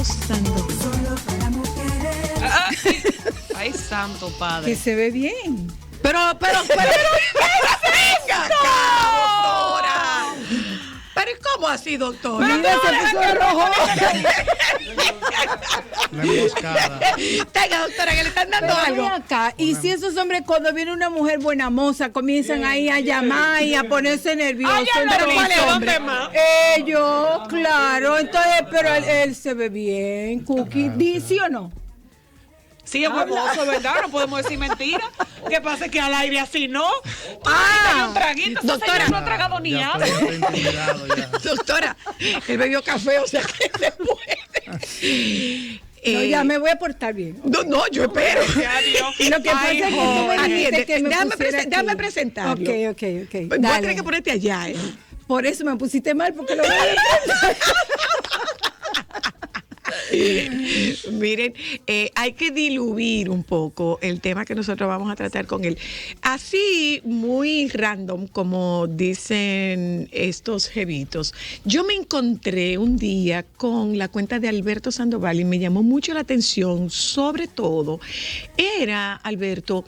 Dios santo. Solo para mujeres. Ay, santo padre. Que se ve bien. Pero, ¡Venga acá, doctora! ¿Pero cómo así, doctora? Mira, se puso rojo. La emboscada. Tenga, doctora, que le están dando Pero algo. ven acá, y si esos hombres cuando viene una mujer buena moza comienzan ahí a llamar y a ponerse nerviosos. ¿Pero cuál es el ¿dónde hombre? más? Ellos, claro, entonces, pero él se ve bien, Cookie, ¿sí o no? Sí, es huevoso, ¿verdad? No podemos decir mentiras. ¿Qué pasa? Que al aire así, ¿no? Un traguito, esa doctora. señora no ha tragado ni Ya agua. estoy intimidado ya. Doctora, él bebió café, o sea que se puede. No, ya me voy a portar bien. No, yo espero. Y lo que pasa es que tú me dijiste Atiende, que me pusiera aquí. déjame presentarlo. Ok. Voy a Dale. tener que ponerte allá, ¿eh? Por eso me pusiste mal, porque lo voy a Miren, hay que diluir un poco el tema que nosotros vamos a tratar con él. Así, muy random, como dicen estos jevitos. Yo me encontré un día con la cuenta de Alberto Sandoval y me llamó mucho la atención, sobre todo, era, Alberto,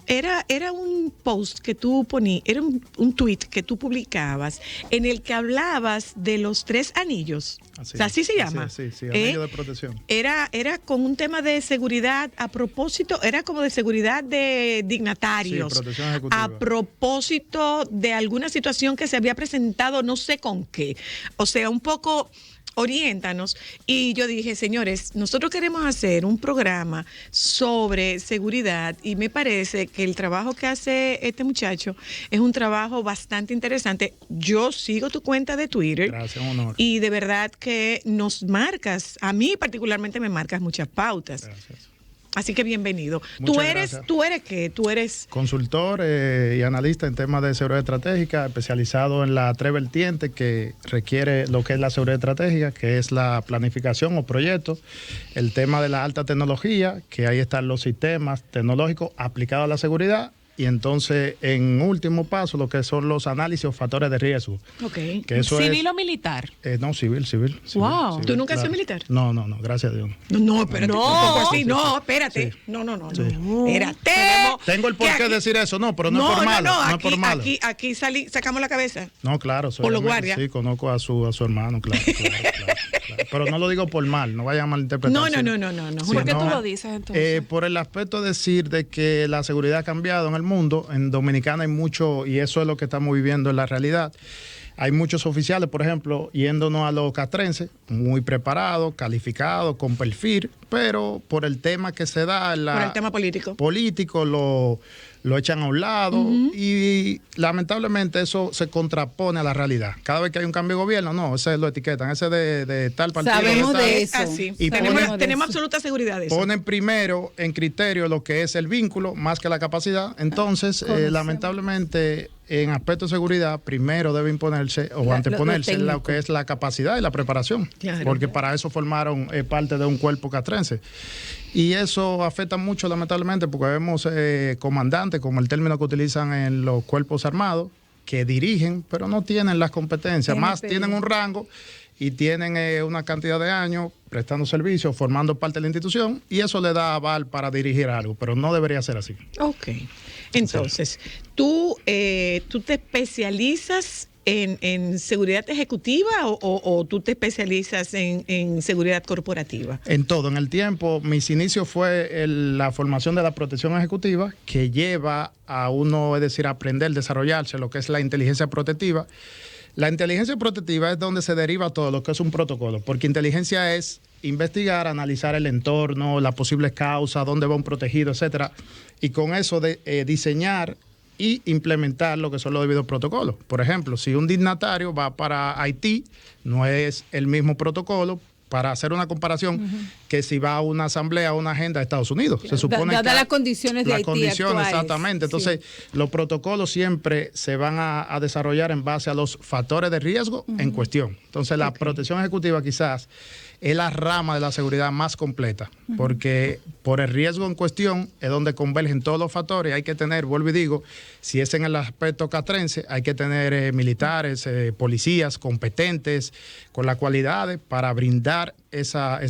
Era un post que tú ponías, era un tweet que tú publicabas en el que hablabas de los 3 anillos. Así, O sea, así se llama. Sí, anillo de protección. Era con un tema de seguridad a propósito, era como de seguridad de dignatarios. Sí, protección ejecutiva. A propósito de alguna situación que se había presentado, no sé con qué. O sea, un poco... Oriéntanos. Y yo dije, señores, nosotros queremos hacer un programa sobre seguridad y me parece que el trabajo que hace este muchacho es un trabajo bastante interesante. Yo sigo tu cuenta de Twitter. Gracias, un honor. Y de verdad que nos marcas, a mí particularmente me marcas muchas pautas. Gracias. Así que bienvenido. Muchas gracias. ¿Tú eres qué? Tú eres... Consultor y analista en temas de seguridad estratégica, especializado en las 3 vertientes que requiere lo que es la seguridad estratégica, que es la planificación o proyecto, el tema de la alta tecnología, que ahí están los sistemas tecnológicos aplicados a la seguridad, y entonces en último paso lo que son los análisis o factores de riesgo. Ok. Que eso ¿Civil es, o militar? no, civil. Wow. ¿Tú nunca has sido militar? No, gracias a Dios. No, espérate. No. Tampoco así. No, espérate. Sí. No. Sí. Espérate. Tengo el por qué decir eso, no, pero no es por malo. No, es por malo. Aquí sacamos la cabeza. No, claro, Por los guardias. Sí, conozco a su hermano, claro. Pero no lo digo por mal, no vayan a malinterpretar. No. Sí, ¿Por qué no, tú lo dices entonces? por el aspecto de decir de que la seguridad ha cambiado en el mundo, en Dominicana hay mucho, y eso es lo que estamos viviendo en la realidad. Hay muchos oficiales, por ejemplo, yéndonos a los castrenses, muy preparados, calificados, con perfil, pero por el tema que se da, Por el tema político. Lo echan a un lado y lamentablemente eso se contrapone a la realidad. Cada vez que hay un cambio de gobierno, no, ese lo etiquetan, ese de tal partido. Sabemos tal. de eso. Así. Y Tenemos absoluta seguridad de eso. Ponen primero en criterio lo que es el vínculo más que la capacidad. Entonces, lamentablemente, en aspecto de seguridad, primero debe imponerse o anteponerse lo que es la capacidad y la preparación. Claro. Porque para eso formaron parte de un cuerpo castrense. Y eso afecta mucho, lamentablemente, porque vemos comandantes, como el término que utilizan en los cuerpos armados, que dirigen, pero no tienen las competencias. Más tienen un rango y tienen una cantidad de años prestando servicios, formando parte de la institución, y eso le da aval para dirigir algo, pero no debería ser así. Ok. Entonces, ¿tú te especializas en seguridad ejecutiva o tú te especializas en seguridad corporativa? En todo, en el tiempo, mis inicios fue la formación de la protección ejecutiva, que lleva a uno, es decir, aprender, desarrollarse lo que es la inteligencia protectiva. La inteligencia protectiva es donde se deriva todo lo que es un protocolo, porque inteligencia es investigar, analizar el entorno, las posibles causas, dónde va un protegido, etcétera, y con eso diseñar y implementar lo que son los debidos protocolos. Por ejemplo, si un dignatario va para Haití, no es el mismo protocolo, para hacer una comparación, que si va a una asamblea, a una agenda de Estados Unidos. Claro. Se supone Dadas que las condiciones de las Haití condiciones, actuales. exactamente. Entonces, los protocolos siempre se van a desarrollar en base a los factores de riesgo en cuestión. Entonces, la protección ejecutiva quizás es la rama de la seguridad más completa, porque por el riesgo en cuestión es donde convergen todos los factores. Hay que tener, vuelvo y digo, si es en el aspecto castrense, hay que tener militares, policías competentes, con las cualidades para brindar esa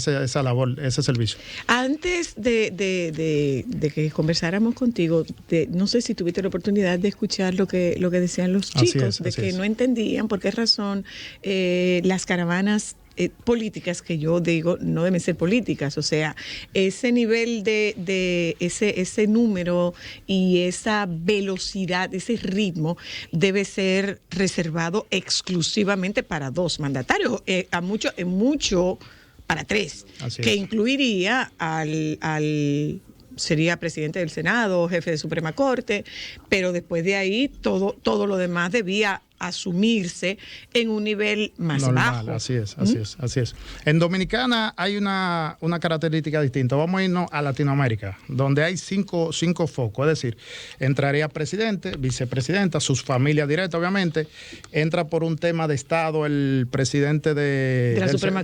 labor, ese servicio. Antes de que conversáramos contigo, no sé si tuviste la oportunidad de escuchar lo que decían los chicos, de que no entendían por qué razón las caravanas políticas, que yo digo no deben ser políticas, o sea, ese nivel de ese número y esa velocidad, ese ritmo debe ser reservado exclusivamente para 2 mandatarios, en mucho para 3, que incluiría al sería presidente del Senado, jefe de Suprema Corte, pero después de ahí todo lo demás debía asumirse en un nivel más normal, bajo. Así es. En Dominicana hay una característica distinta. Vamos a irnos a Latinoamérica, donde hay cinco focos. Es decir, entraría presidente, vicepresidenta, sus familias directas, obviamente. Entra por un tema de Estado el presidente de la Suprema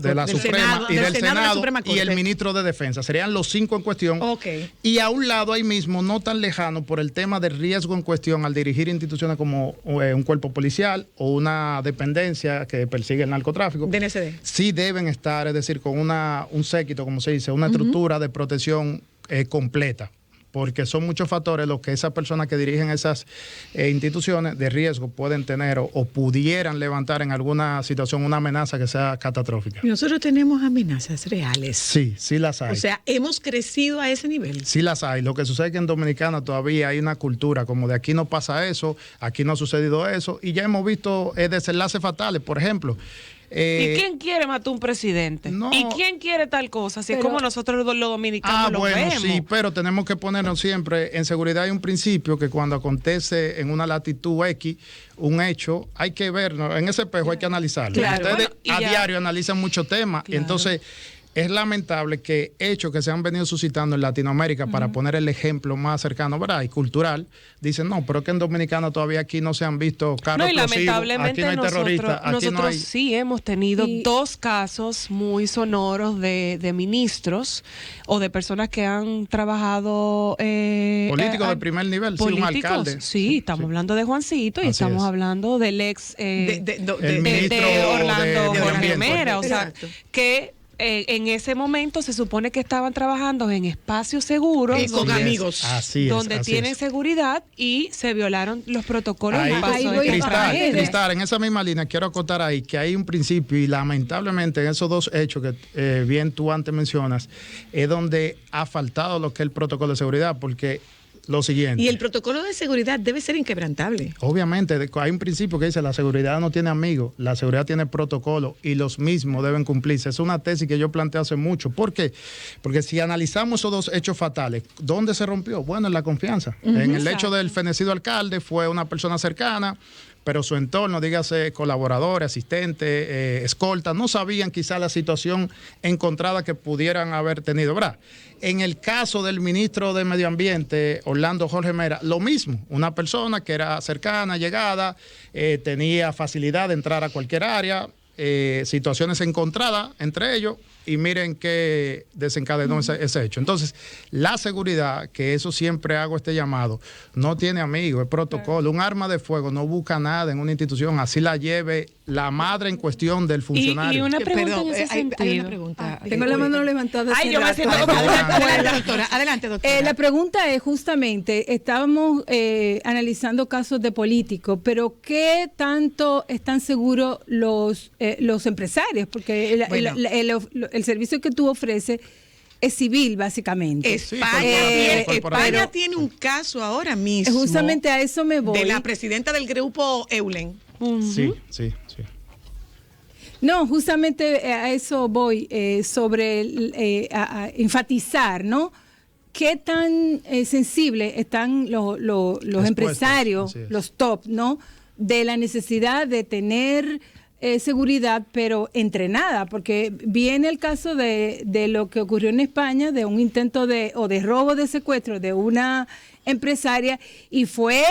y del Senado y el ministro de Defensa. Serían los 5 en cuestión. Okay. Y a un lado ahí mismo, no tan lejano, por el tema del riesgo en cuestión al dirigir instituciones como un cuerpo policial o una dependencia que persigue el narcotráfico, DNCD, sí deben estar, es decir, con un séquito, como se dice, una estructura de protección completa, porque son muchos factores los que esas personas que dirigen esas instituciones de riesgo pueden tener o pudieran levantar en alguna situación una amenaza que sea catastrófica. Y nosotros tenemos amenazas reales. Sí las hay. O sea, hemos crecido a ese nivel. Sí las hay. Lo que sucede es que en Dominicana todavía hay una cultura como de aquí no pasa eso, aquí no ha sucedido eso, y ya hemos visto desenlaces fatales. Por ejemplo, ¿y quién quiere matar un presidente? No. ¿Y quién quiere tal cosa? Así es como nosotros los dominicanos lo vemos. Sí, pero tenemos que ponernos siempre en seguridad. Hay un principio que cuando acontece en una latitud X un hecho, hay que verlo en ese espejo, hay que analizarlo. Claro. Ustedes Bueno, diario analizan muchos temas, y entonces es lamentable que hechos que se han venido suscitando en Latinoamérica, para poner el ejemplo más cercano, ¿verdad?, y cultural, dicen, no, pero que en Dominicana todavía aquí no se han visto carros explosivos, lamentablemente aquí no hay terroristas, aquí nosotros no hay... sí hemos tenido 2 casos muy sonoros de ministros o de personas que han trabajado... políticos de primer nivel, políticos, sí, un alcalde. Sí, estamos hablando de Juancito y Así estamos es. hablando del ex... el ministro de Orlando de Jorge Ambiente. Mera, o sea, Exacto. que en ese momento se supone que estaban trabajando en espacios seguros con amigos. donde tienen seguridad, y se violaron los protocolos. Ahí, y pasó voy esta a tragedia. Cristal, en esa misma línea quiero acotar ahí que hay un principio, y lamentablemente en esos 2 hechos que bien tú antes mencionas, es donde ha faltado lo que es el protocolo de seguridad, porque lo siguiente. Y el protocolo de seguridad debe ser inquebrantable. Obviamente, hay un principio que dice la seguridad no tiene amigos, la seguridad tiene protocolo, y los mismos deben cumplirse. Es una tesis que yo planteo hace mucho. ¿Por qué? Porque si analizamos esos 2 hechos fatales, ¿dónde se rompió? Bueno, en la confianza. En el hecho del fenecido alcalde fue una persona cercana, pero su entorno, dígase colaboradores, asistentes, escoltas, no sabían quizá la situación encontrada que pudieran haber tenido, ¿verdad? En el caso del ministro de Medio Ambiente, Orlando Jorge Mera, lo mismo, una persona que era cercana, llegada, tenía facilidad de entrar a cualquier área, situaciones encontradas entre ellos, y miren qué desencadenó ese hecho. Entonces, la seguridad, que eso siempre hago este llamado, no tiene amigos, es protocolo. Un arma de fuego no busca nada en una institución, así la lleve la madre en cuestión del funcionario. Y una pregunta Perdón, en ese hay sentido. una pregunta. Tengo la mano levantada. Ay, hace yo me rato. siento como Adelante, doctora. Adelante, doctora. La pregunta es justamente, estábamos analizando casos de políticos, pero ¿qué tanto están seguros los empresarios? Porque el servicio que tú ofreces es civil, básicamente. España tiene un caso ahora mismo. Justamente a eso me voy. De la presidenta del grupo Eulen. Sí. No, justamente a eso voy, sobre a enfatizar, ¿no? ¿Qué tan sensibles están los empresarios, los top, ¿no? De la necesidad de tener seguridad, pero entrenada, porque viene el caso de lo que ocurrió en España, de un intento de robo, de secuestro de una empresaria, y fue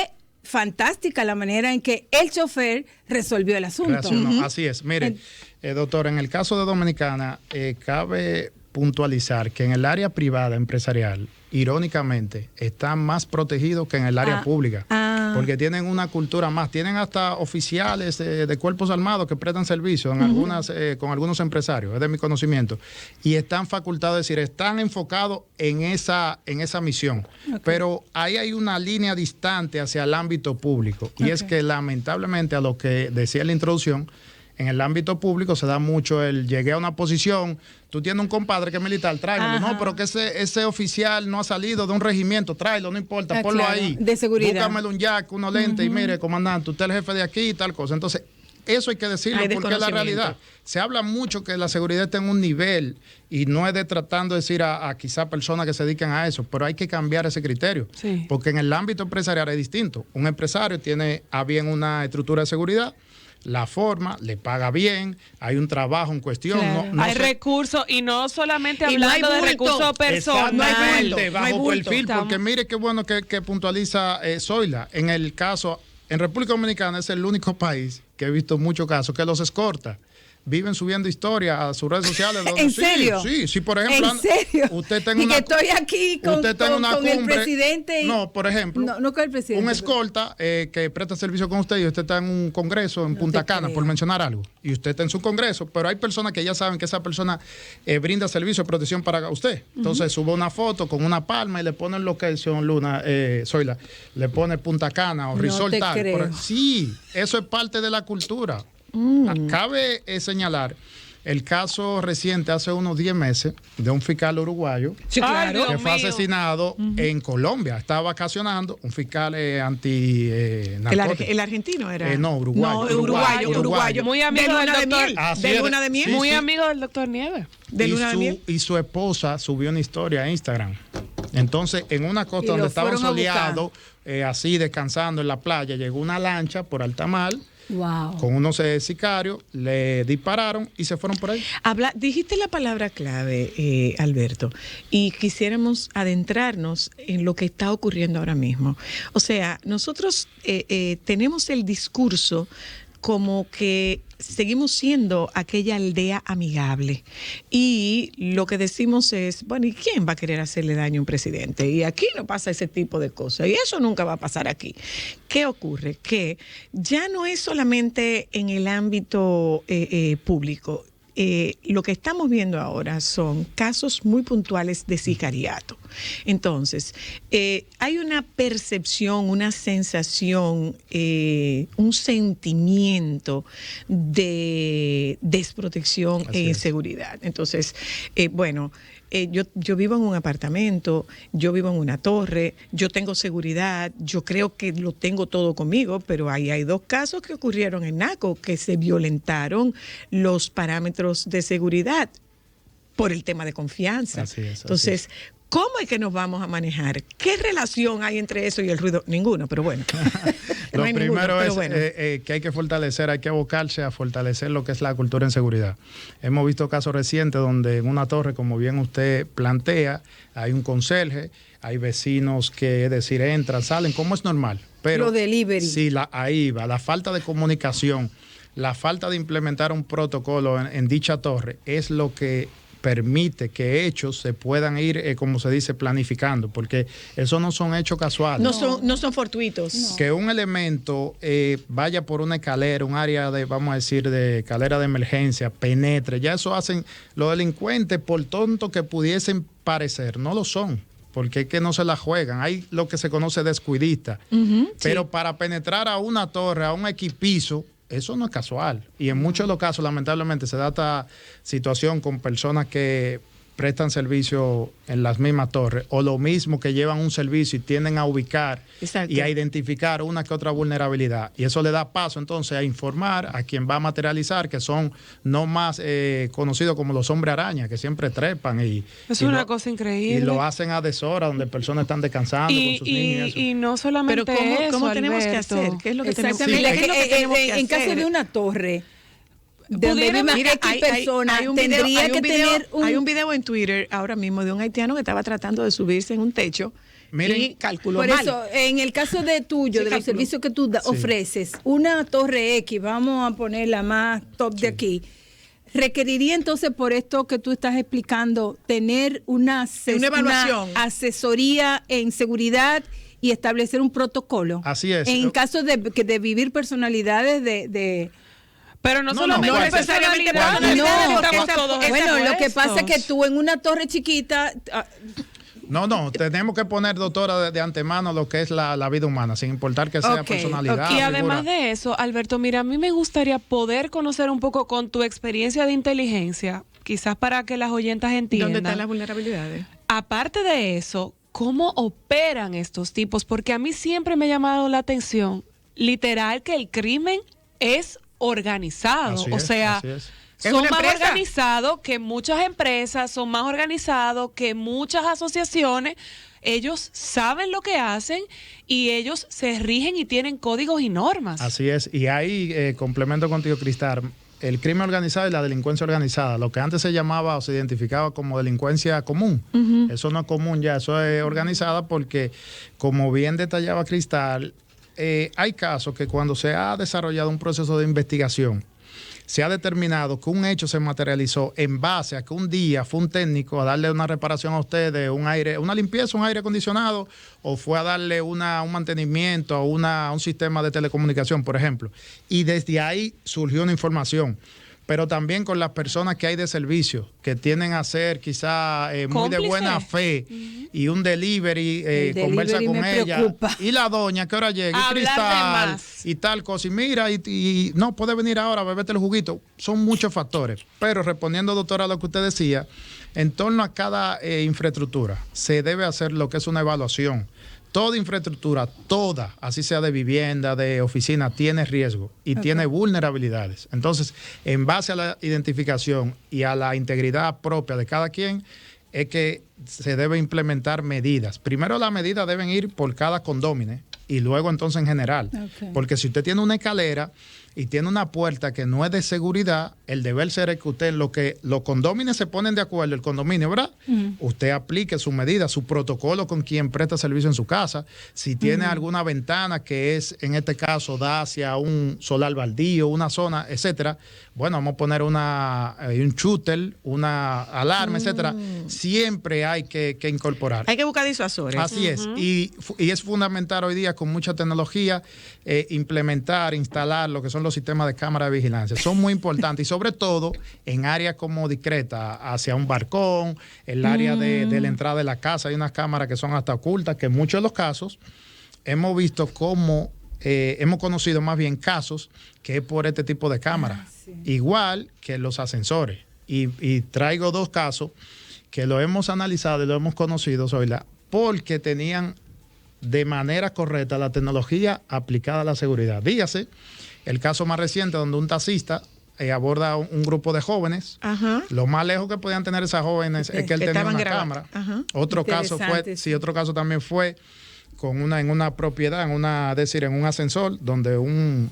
fantástica la manera en que el chofer resolvió el asunto. Reaccionó. Así es. Mire, doctor, en el caso de Dominicana, cabe puntualizar que en el área privada empresarial, irónicamente, están más protegidos que en el área pública, porque tienen una cultura más, tienen hasta oficiales de cuerpos armados que prestan servicio en con algunos empresarios, es de mi conocimiento, y están facultados, es decir, están enfocados en esa misión. Okay. Pero ahí hay una línea distante hacia el ámbito público, y es que lamentablemente, a lo que decía en la introducción, en el ámbito público se da mucho el llegué a una posición, tú tienes un compadre que es militar, tráelo. No, pero que ese oficial no ha salido de un regimiento, tráelo, no importa, ponlo ahí. De seguridad. Búscamele un jack, unos lentes y mire, comandante, usted es el jefe de aquí y tal cosa. Entonces, eso hay que decirlo porque es la realidad. Se habla mucho que la seguridad está en un nivel y no es de tratando de decir a quizá personas que se dedican a eso, pero hay que cambiar ese criterio. Sí. Porque en el ámbito empresarial es distinto. Un empresario tiene a bien una estructura de seguridad, la forma, le paga bien, hay un trabajo en cuestión. Claro. Hay recursos y no solamente hablando de recursos personales. Bajo perfil, porque mire qué bueno que puntualiza Zoila. En el caso, en República Dominicana es el único país que he visto muchos casos que los escorta. Viven subiendo historias a sus redes sociales. Donde, ¿En serio? Sí, por ejemplo. ¿En serio? Usted está en y que estoy aquí con el presidente. No, por ejemplo. No con el presidente. Un escolta que presta servicio con usted y usted está en un congreso en Punta Cana, por mencionar algo. Y usted está en su congreso, pero hay personas que ya saben que esa persona brinda servicio de protección para usted. Entonces sube una foto con una palma y le ponen location Zoila. Le pone Punta Cana o Resort tal. Sí, eso es parte de la cultura. Cabe señalar el caso reciente hace unos 10 meses de un fiscal uruguayo que fue asesinado en Colombia. Estaba vacacionando, un fiscal anti-narcótico. ¿El argentino era? No, uruguayo. Muy amigo del doctor. ¿De luna de miel? Muy amigo del doctor Nieves. ¿De luna de miel? Y su esposa subió una historia a Instagram. Entonces, en una costa donde estaban soleados, así descansando en la playa, llegó una lancha por alta mar. Wow. Con unos sicarios, le dispararon y se fueron por ahí. Dijiste la palabra clave, Alberto, y quisiéramos adentrarnos en lo que está ocurriendo ahora mismo. O sea, nosotros tenemos el discurso como que seguimos siendo aquella aldea amigable y lo que decimos es, bueno, ¿y quién va a querer hacerle daño a un presidente? Y aquí no pasa ese tipo de cosas y eso nunca va a pasar aquí. ¿Qué ocurre? Que ya no es solamente en el ámbito público. Lo que estamos viendo ahora son casos muy puntuales de sicariato. Entonces, hay una percepción, una sensación, un sentimiento de desprotección e inseguridad. Entonces, yo vivo en un apartamento, yo vivo en una torre, yo tengo seguridad, yo creo que lo tengo todo conmigo, pero ahí hay 2 casos que ocurrieron en Naco, que se violentaron los parámetros de seguridad por el tema de confianza. Entonces, ¿cómo es que nos vamos a manejar? ¿Qué relación hay entre eso y el ruido? Ninguno, pero bueno. Lo primero es que hay que fortalecer, hay que abocarse a fortalecer lo que es la cultura en seguridad. Hemos visto casos recientes donde en una torre, como bien usted plantea, hay un conserje, hay vecinos que, es decir, entran, salen, como es normal. Pero lo delivery. Sí, ahí va. La falta de comunicación, la falta de implementar un protocolo en dicha torre es lo que permite que hechos se puedan ir, como se dice, planificando, porque esos no son hechos casuales. No son fortuitos. No. Que un elemento vaya por una escalera, un área de, vamos a decir, de escalera de emergencia, penetre, ya eso hacen los delincuentes, por tonto que pudiesen parecer, no lo son. Porque es que no se la juegan. Hay lo que se conoce descuidista. Pero para penetrar a una torre, a un equipizo, eso no es casual. Y en muchos de los casos, lamentablemente, se da esta situación con personas que prestan servicio en las mismas torres, o lo mismo que llevan un servicio y tienden a ubicar y a identificar una que otra vulnerabilidad. Y eso le da paso entonces a informar a quien va a materializar, que son no más conocidos como los hombres araña, que siempre trepan. Es una cosa increíble. Y lo hacen a deshora, donde personas están descansando con sus niños. Y no solamente pero ¿cómo tenemos que Alberto? hacer? ¿Qué es lo que tenemos que hacer? En caso de una torre, hay un video en Twitter ahora mismo de un haitiano que estaba tratando de subirse en un techo Miren, y calculó Por mal. eso, en el caso de tuyo, Sí, de los calculó. servicios que tú ofreces, una torre X, vamos a poner la más top de aquí, requeriría entonces, por esto que tú estás explicando, tener una evaluación. asesoría en seguridad y establecer un protocolo. Así es. En caso de vivir personalidades de Pero no No, solamente no, necesariamente cualquier- No, estamos que- todos bueno, lo que pasa es que expuestos. tú en una torre chiquita, No, tenemos que poner, doctora, de antemano lo que es la vida humana, sin importar que sea Ok, personalidad. ok. Y además figura. de eso, Alberto, mira, a mí me gustaría poder conocer un poco con tu experiencia de inteligencia, quizás para que las oyentas entiendan. ¿Dónde están las vulnerabilidades? Aparte de eso, ¿cómo operan estos tipos? Porque a mí siempre me ha llamado la atención, literal, que el crimen es organizado. Así O es, sea, así es. Es son una más empresa. organizados que muchas empresas, son más organizados que muchas asociaciones. Ellos saben lo que hacen y ellos se rigen y tienen códigos y normas. Así es. Y ahí, complemento contigo, Cristal, el crimen organizado y la delincuencia organizada, lo que antes se llamaba o se identificaba como delincuencia común, eso no es común ya, eso es organizada porque, como bien detallaba Cristal, hay casos que cuando se ha desarrollado un proceso de investigación, se ha determinado que un hecho se materializó en base a que un día fue un técnico a darle una reparación a ustedes, un aire, una limpieza, un aire acondicionado, o fue a darle un mantenimiento a un sistema de telecomunicación, por ejemplo. Y desde ahí surgió una información. Pero también con las personas que hay de servicio, que tienden a ser quizá muy de Cómplice. buena fe, y un delivery, El conversa delivery con me ella. preocupa. Y la doña, ¿qué hora llega? Y Hablar de Cristal, más. y tal cosa. Y mira, y no, puede venir ahora, bebete el juguito. Son muchos factores. Pero respondiendo, doctora, a lo que usted decía, en torno a cada infraestructura se debe hacer lo que es una evaluación. Toda infraestructura, toda, así sea de vivienda, de oficina, tiene riesgo y tiene vulnerabilidades. Entonces, en base a la identificación y a la integridad propia de cada quien, es que se debe implementar medidas. Primero, las medidas deben ir por cada condómino y luego entonces en general. Ok. Porque si usted tiene una escalera y tiene una puerta que no es de seguridad, el deber ser es que usted, los condóminos se ponen de acuerdo, el condominio, ¿verdad? Usted aplique su medida, su protocolo con quien presta servicio en su casa. Si tiene alguna ventana que es, en este caso, da hacia un solar baldío, una zona, etcétera, bueno, vamos a poner un shooter, una alarma, etcétera. Siempre hay que incorporar. Hay que buscar disuasores. Así es, y es fundamental hoy día con mucha tecnología implementar, instalar lo que son los sistemas de cámara de vigilancia. Son muy importantes y sobre todo en áreas como discreta, hacia un balcón, el área de la entrada de la casa, hay unas cámaras que son hasta ocultas, que en muchos de los casos hemos visto cómo, hemos conocido más bien casos que es por este tipo de cámaras, igual que los ascensores. Y traigo dos casos que lo hemos analizado y lo hemos conocido, Zoila, porque tenían de manera correcta la tecnología aplicada a la seguridad. Dígase, el caso más reciente donde un taxista aborda un grupo de jóvenes. Ajá. Lo más lejos que podían tener esas jóvenes es que él tenía Estaban una grabando. cámara. Ajá. Otro caso Interesante, fue, otro caso también fue en una propiedad, en un ascensor, donde un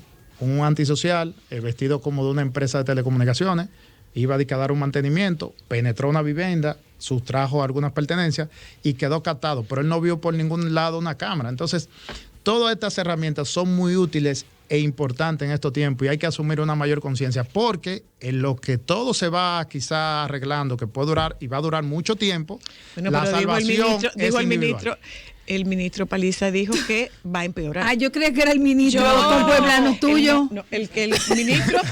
antisocial, vestido como de una empresa de telecomunicaciones, iba a dar un mantenimiento, penetró una vivienda, sustrajo algunas pertenencias y quedó captado, pero él no vio por ningún lado una cámara. Entonces, todas estas herramientas son muy útiles e importantes en estos tiempos y hay que asumir una mayor conciencia porque en lo que todo se va quizá arreglando, que puede durar y va a durar mucho tiempo, Bueno, la pero salvación es individual. el ministro Paliza dijo que va a empeorar. Ah, yo creía que era el ministro con pueblano tuyo.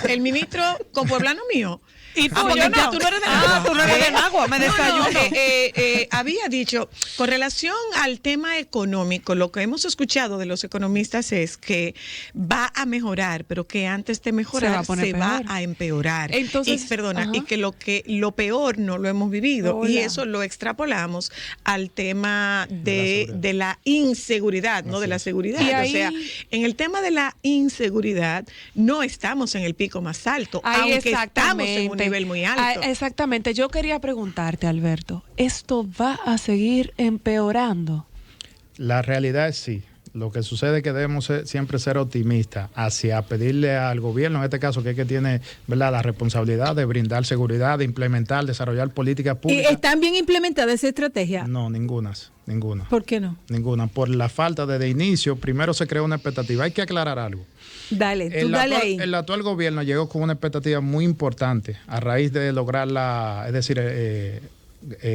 El ministro con pueblano mío. Y tú, porque yo ya no. tú no eres de Ah, Nagua. tú no eres de Nagua, me desayuno. Había dicho, con relación al tema económico, lo que hemos escuchado de los economistas es que va a mejorar, pero que antes de mejorar poner se va peor. a empeorar. Entonces, Perdona, ajá. y que lo peor no lo hemos vivido Hola. y eso lo extrapolamos al tema de la inseguridad, no de la seguridad. Y O ahí- sea, en el tema de la inseguridad no estamos en el pico más alto, Ahí aunque estamos en un nivel muy alto. Ah, exactamente. Yo quería preguntarte, Alberto, ¿esto va a seguir empeorando? La realidad es sí. Lo que sucede es que debemos siempre ser optimistas hacia pedirle al gobierno, en este caso, que es que tiene, ¿verdad?, la responsabilidad de brindar seguridad, de implementar, desarrollar políticas públicas. ¿Y están bien implementadas esa estrategia? No, ninguna. ¿Por qué no? Ninguna. Por la falta de inicio, primero se creó una expectativa. Hay que aclarar algo. Dale, tú dale ahí. El actual gobierno llegó con una expectativa muy importante a raíz de lograr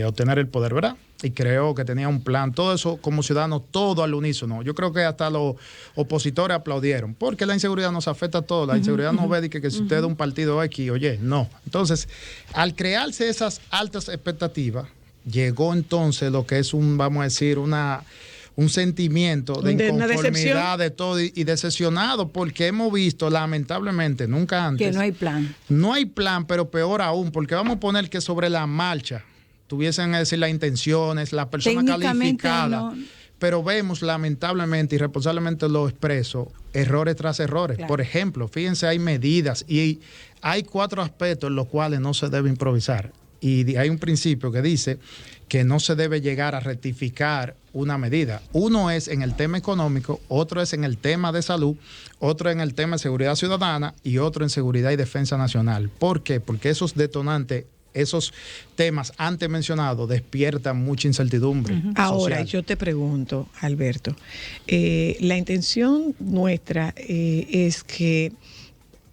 obtener el poder, ¿verdad? Y creó que tenía un plan, todo eso como ciudadanos, todo al unísono. Yo creo que hasta los opositores aplaudieron, porque la inseguridad nos afecta a todos. La inseguridad no ve que si usted es de un partido X, oye, no. Entonces, al crearse esas altas expectativas, llegó entonces lo que es vamos a decir, un sentimiento de inconformidad de todo y decepcionado, porque hemos visto, lamentablemente, nunca antes, que no hay plan. No hay plan, pero peor aún, porque vamos a poner que sobre la marcha tuviesen a decir las intenciones, las personas calificadas, no. Pero vemos lamentablemente, irresponsablemente lo expreso, errores tras errores. Claro. Por ejemplo, fíjense, hay medidas y hay 4 aspectos en los cuales no se debe improvisar. Y hay un principio que dice que no se debe llegar a rectificar una medida. Uno es en el tema económico, otro es en el tema de salud, otro en el tema de seguridad ciudadana y otro en seguridad y defensa nacional. ¿Por qué? Porque esos detonantes, esos temas antes mencionados despiertan mucha incertidumbre. Ahora, social. yo te pregunto, Alberto, la intención nuestra es que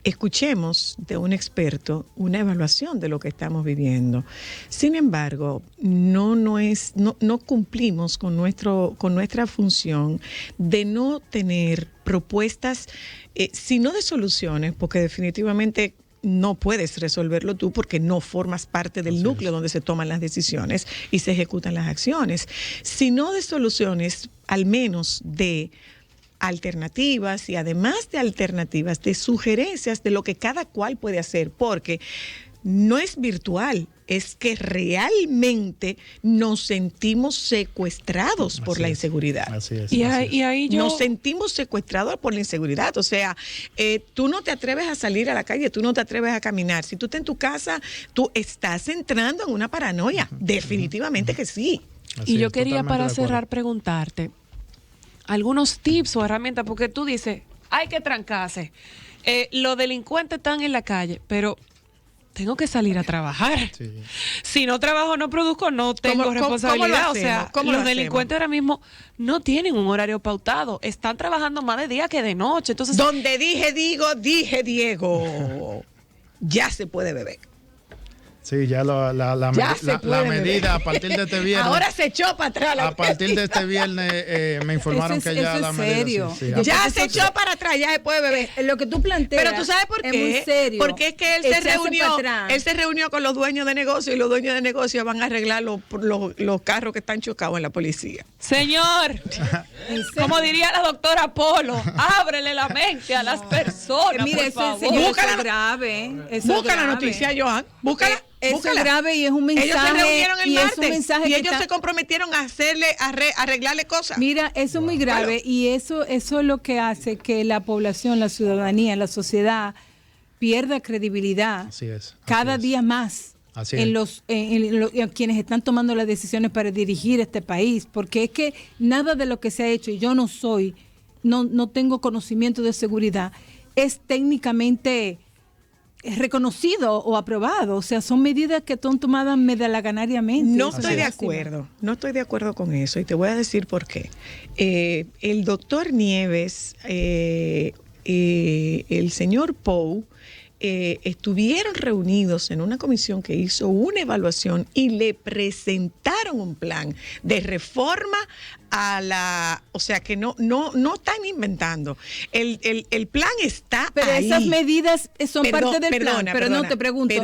escuchemos de un experto una evaluación de lo que estamos viviendo. Sin embargo, no cumplimos con nuestra función de no tener propuestas, sino de soluciones, porque definitivamente no puedes resolverlo tú porque no formas parte del núcleo donde se toman las decisiones y se ejecutan las acciones, sino de soluciones, al menos de alternativas, y además de alternativas, de sugerencias de lo que cada cual puede hacer, porque no es virtual, es que realmente nos sentimos secuestrados por la inseguridad. Así es. Y ahí yo... Nos sentimos secuestrados por la inseguridad. O sea, tú no te atreves a salir a la calle, tú no te atreves a caminar. Si tú estás en tu casa, tú estás entrando en una paranoia. Definitivamente que sí. Y yo quería, para cerrar, preguntarte algunos tips o herramientas, porque tú dices, hay que trancarse. Los delincuentes están en la calle, pero tengo que salir a trabajar. Sí. Si no trabajo, no produzco, no tengo responsabilidad. O sea, los delincuentes ahora mismo no tienen un horario pautado. Están trabajando más de día que de noche. Entonces, donde dije Diego, ya se puede beber. Sí, ya la medida a partir de este viernes. Ahora se echó para atrás. A partir de este viernes me informaron que ya la medida. Sí, ya se echó para atrás, ya se puede beber. Lo que tú planteas. Pero tú sabes por qué. Es muy serio. Porque es que él se reunió con los dueños de negocio y los dueños de negocio van a arreglar los carros que están chocados en la policía. Señor, como diría la doctora Polo, ábrele la mente a las personas. Mire, por favor. Eso es grave. Busca la noticia, Johan. Búscala. Eso es grave y es un mensaje. Ellos se reunieron el martes y ellos se comprometieron a arreglarle cosas. Mira, eso es muy grave y eso es lo que hace que la población, la ciudadanía, la sociedad pierda credibilidad. Así es. Cada día más. En quienes están tomando las decisiones para dirigir este país, porque es que nada de lo que se ha hecho, y yo no tengo conocimiento de seguridad, es técnicamente reconocido o aprobado. O sea, son medidas que son tomadas medalaganariamente. No estoy de acuerdo con eso, y te voy a decir por qué. El doctor Nieves, el señor Pou, estuvieron reunidos en una comisión que hizo una evaluación y le presentaron un plan de reforma o sea que no están inventando. El plan está pero ahí. Esas medidas son parte del plan. Pero no te pregunto.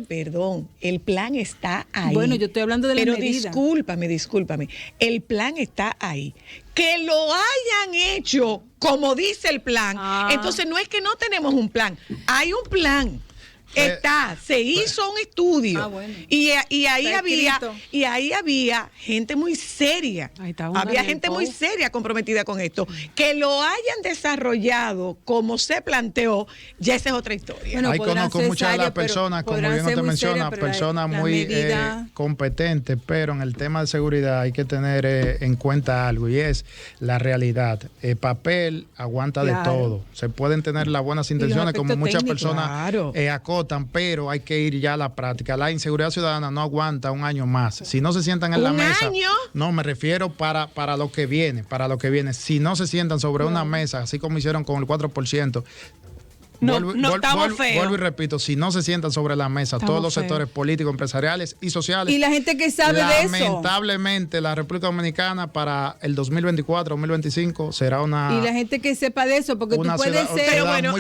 Perdón, el plan está ahí. Bueno, yo estoy hablando de la medida. Discúlpame. El plan está ahí. Que lo hayan hecho como dice el plan. Entonces no es que no tenemos un plan, hay un plan. Se hizo un estudio. Bueno. Y ahí Está había gente muy seria. Había gente muy seria comprometida con esto. Que lo hayan desarrollado como se planteó, ya esa es otra historia. Bueno, ahí conozco muchas de las personas, como bien te menciona, personas muy competentes, pero en el tema de seguridad hay que tener en cuenta algo, y es la realidad. El papel aguanta de todo. Se pueden tener las buenas intenciones, como muchas personas acotan, pero hay que ir ya a la práctica. La inseguridad ciudadana no aguanta un año más. Si no se sientan en la mesa, no, me refiero para lo que viene, si no se sientan sobre una mesa, así como hicieron con el 4%, vuelvo y repito, si no se sientan sobre la mesa todos los sectores políticos, empresariales y sociales, y la gente que sabe de eso, lamentablemente la República Dominicana para el 2024, 2025 será una... Y la gente que sepa de eso, porque tú puedes ser... Pero bueno,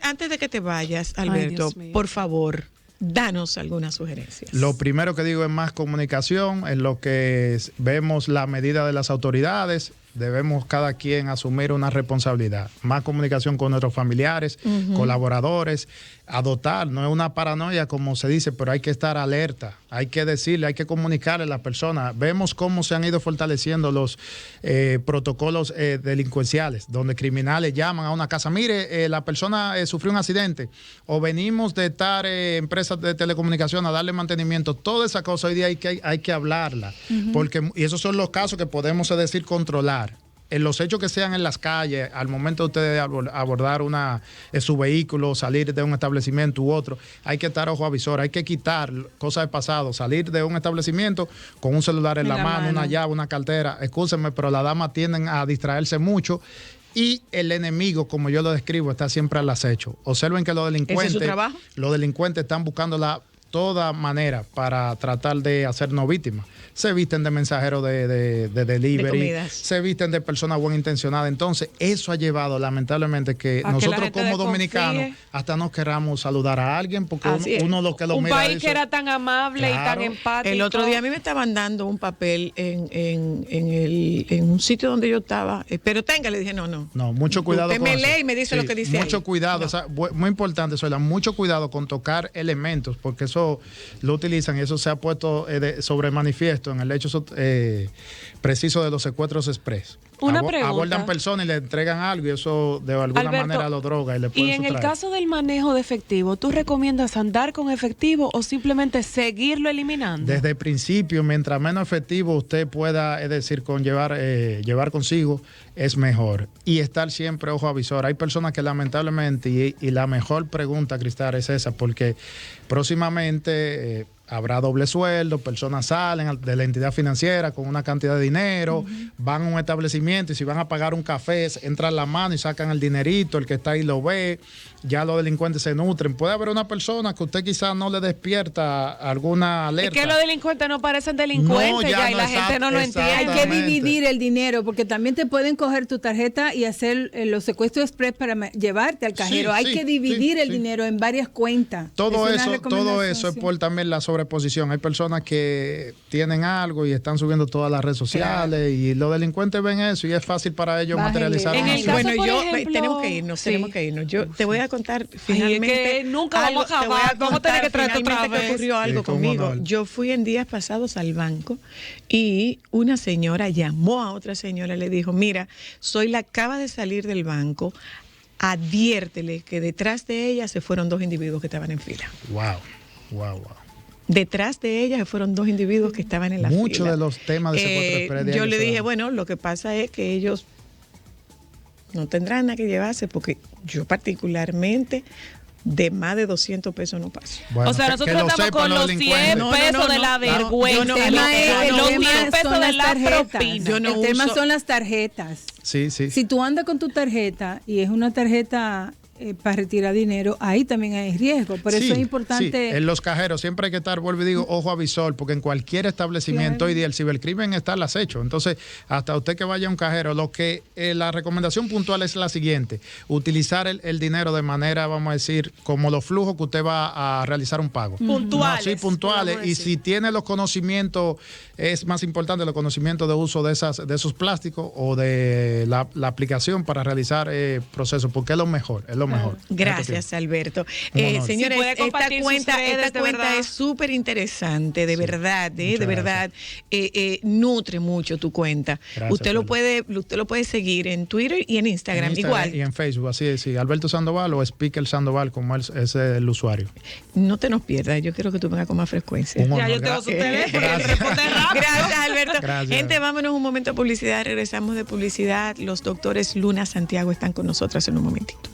antes de que te vayas, Alberto, por favor, danos algunas sugerencias. Lo primero que digo es más comunicación, en lo que vemos la medida de las autoridades. Debemos cada quien asumir una responsabilidad. Más comunicación con nuestros familiares, colaboradores, adoptar. No es una paranoia como se dice, pero hay que estar alerta. Hay que decirle, hay que comunicarle a las personas. Vemos cómo se han ido fortaleciendo los protocolos delincuenciales, donde criminales llaman a una casa. Mire, la persona sufrió un accidente, o venimos de estar empresas de telecomunicación a darle mantenimiento. Toda esa cosa hoy día hay que hablarla. Y esos son los casos que podemos decir controlar. En los hechos que sean en las calles, al momento de ustedes abordar su vehículo, salir de un establecimiento u otro, hay que estar ojo avisor, hay que quitar cosas del pasado, salir de un establecimiento con un celular en la mano, una llave, una cartera. Excúsenme, pero las damas tienden a distraerse mucho. Y el enemigo, como yo lo describo, está siempre al acecho. Observen que los delincuentes están buscando toda manera para tratar de hacernos víctimas. Se visten de mensajeros de delivery, se visten de personas buenas intencionadas. Entonces, eso ha llevado, lamentablemente, que nosotros como dominicanos hasta no queramos saludar a alguien, porque uno lo que lo mira... Un país que era tan amable y tan empático. El otro día a mí me estaban dando un papel en un sitio donde yo estaba, pero le dije, no. No, mucho cuidado usted con me lee y me dice lo que dice mucho ahí. Cuidado, no. O sea, muy importante, Zoila, mucho cuidado con tocar elementos, porque eso lo utilizan y eso se ha puesto sobre manifiesto en el hecho preciso de los secuestros express. Una pregunta. Abordan personas y le entregan algo y eso de alguna manera lo droga y le pueden sustraer. Y en el caso del manejo de efectivo, ¿tú recomiendas andar con efectivo o simplemente seguirlo eliminando? Desde el principio, mientras menos efectivo usted pueda, llevar consigo, es mejor. Y estar siempre ojo avisor. Hay personas que lamentablemente, y la mejor pregunta, Cristal, es esa, porque próximamente... habrá doble sueldo, personas salen de la entidad financiera con una cantidad de dinero, van a un establecimiento y si van a pagar un café, entran la mano y sacan el dinerito, el que está ahí lo ve, ya los delincuentes se nutren. Puede haber una persona que usted quizás no le despierta alguna alerta. Es que los delincuentes no parecen delincuentes y la gente no lo entiende. Hay que dividir el dinero, porque también te pueden coger tu tarjeta y hacer los secuestros express para llevarte al cajero. Hay que dividir el dinero en varias cuentas. Todo eso es por también la sobreposición. Hay personas que tienen algo y están subiendo todas las redes sociales y los delincuentes ven eso y es fácil para ellos materializar. Bueno, tenemos que irnos. Yo te voy a contar finalmente. Nunca vamos a acabar. Vamos a tener que tratar otra vez. Ocurrió algo conmigo. No. Yo fui en días pasados al banco y una señora llamó a otra señora y le dijo, mira, Zoila acaba de salir del banco, adviértele que detrás de ella se fueron 2 individuos que estaban en fila. Wow. Detrás de ella se fueron 2 individuos que estaban en la fila. Muchos de los temas de secuestro express. Yo le dije, bueno, lo que pasa es que ellos no tendrán nada que llevarse, porque yo particularmente de más de 200 pesos no paso. Bueno, o sea, nosotros estamos con los 100 pesos de la vergüenza. Los 100 pesos de la propina. El tema son las tarjetas. Sí. Si tú andas con tu tarjeta y es una tarjeta para retirar dinero, ahí también hay riesgo. Por eso es importante. Sí. En los cajeros siempre hay que estar, vuelvo y digo, ojo avisor, porque en cualquier establecimiento hoy día el cibercrimen está al acecho. Entonces, hasta usted que vaya a un cajero, la recomendación puntual es la siguiente: utilizar el dinero de manera, vamos a decir, como los flujos que usted va a realizar un pago. Puntuales. Sí, puntuales. Y si tiene los conocimientos, es más importante los conocimientos de uso de esos plásticos o de la aplicación para realizar procesos, porque es lo mejor. lo mejor. Gracias, Alberto. Señores, esta cuenta es súper interesante, de verdad, de verdad. Nutre mucho tu cuenta. Gracias, usted lo puede seguir en Twitter y en Instagram, igual. Y en Facebook, así es, sí. Alberto Sandoval o Speaker Sandoval, como es el usuario. No te nos pierdas, yo quiero que tú vengas con más frecuencia. Ya yo tengo su teléfono. Gracias, Alberto. Gracias. Gente, vámonos un momento a publicidad. Regresamos de publicidad. Los doctores Luna Santiago están con nosotras en un momentito.